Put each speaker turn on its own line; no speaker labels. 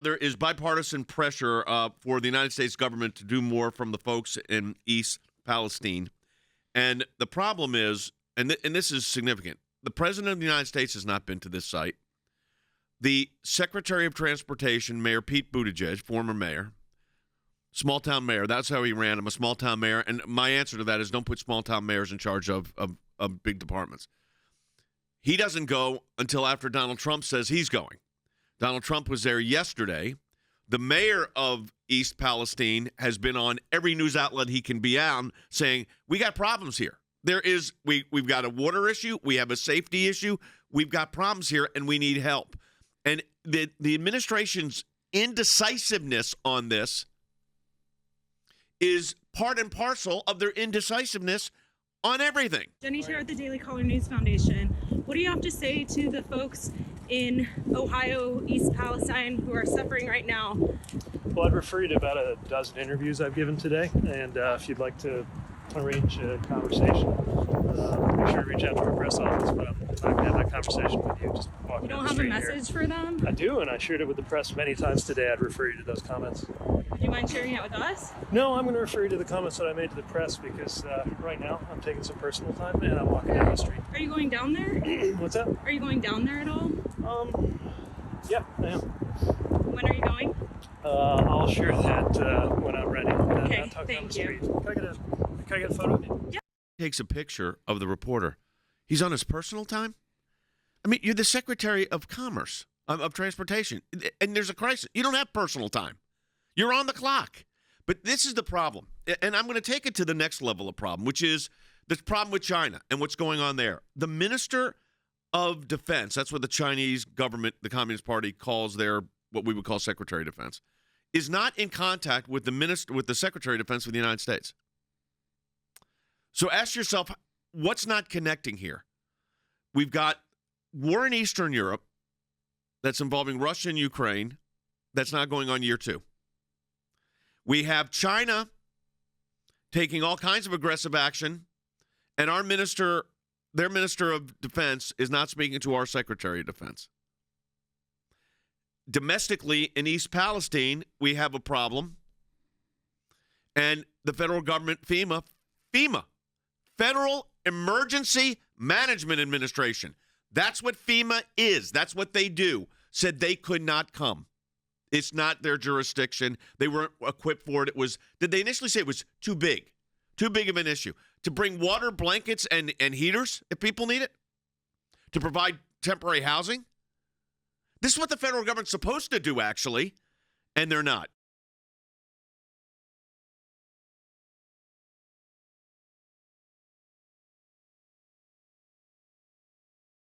There is bipartisan pressure for the United States government to do more from the folks in East Palestine. And the problem is, and this is significant, the President of the United States has not been to this site. The Secretary of Transportation, Mayor Pete Buttigieg, former mayor, small-town mayor, that's how he ran. I'm a small-town mayor. And my answer to that is don't put small-town mayors in charge of big departments. He doesn't go until after Donald Trump says he's going. Donald Trump was there yesterday. The mayor of East Palestine has been on every news outlet he can be on saying, we got problems here. We've got a water issue. We have a safety issue. We've got problems here, and we need help. And the administration's indecisiveness on this is part and parcel of their indecisiveness on everything.
Jenny Chair at the Daily Caller News Foundation. What do you have to say to the folks in Ohio, East Palestine, who are suffering right now?
Well, I'd refer you to about a dozen interviews I've given today, and if you'd like to arrange a conversation, make sure to reach out to our press office, but I'm not going to have that conversation with you. Just walking down the street.
You don't have a message for them?
I do, and I shared it with the press many times today. I'd refer you to those comments.
Do you mind sharing it with us?
No, I'm going to refer you to the comments that I made to the press because right now I'm taking some personal time and I'm walking down the street.
Are you going down there?
What's that?
Are you going down there at all?
Yeah, I am.
When are you going?
I'll share that when I'm ready.
Okay, thank you.
Can I get a photo of you?
Yeah.
Takes a picture of the reporter. He's on his personal time? I mean, you're the Secretary of Commerce, of Transportation, and there's a crisis. You don't have personal time. You're on the clock. But this is the problem. And I'm going to take it to the next level of problem, which is the problem with China and what's going on there. The Minister of Defense, that's what the Chinese government, the Communist Party, calls their, what we would call Secretary of Defense, is not in contact with the Secretary of Defense of the United States. So ask yourself, what's not connecting here? We've got war in Eastern Europe that's involving Russia and Ukraine that's not going on year 2. We have China taking all kinds of aggressive action, and their Minister of Defense is not speaking to our Secretary of Defense. Domestically in East Palestine, we have a problem, and the federal government, FEMA, Federal Emergency Management Administration, that's what FEMA is. That's what they do, said they could not come. It's not their jurisdiction. They weren't equipped for it. Did they initially say it was too big of an issue? To bring water, blankets, and heaters if people need it? To provide temporary housing? This is what the federal government's supposed to do, actually, and they're not.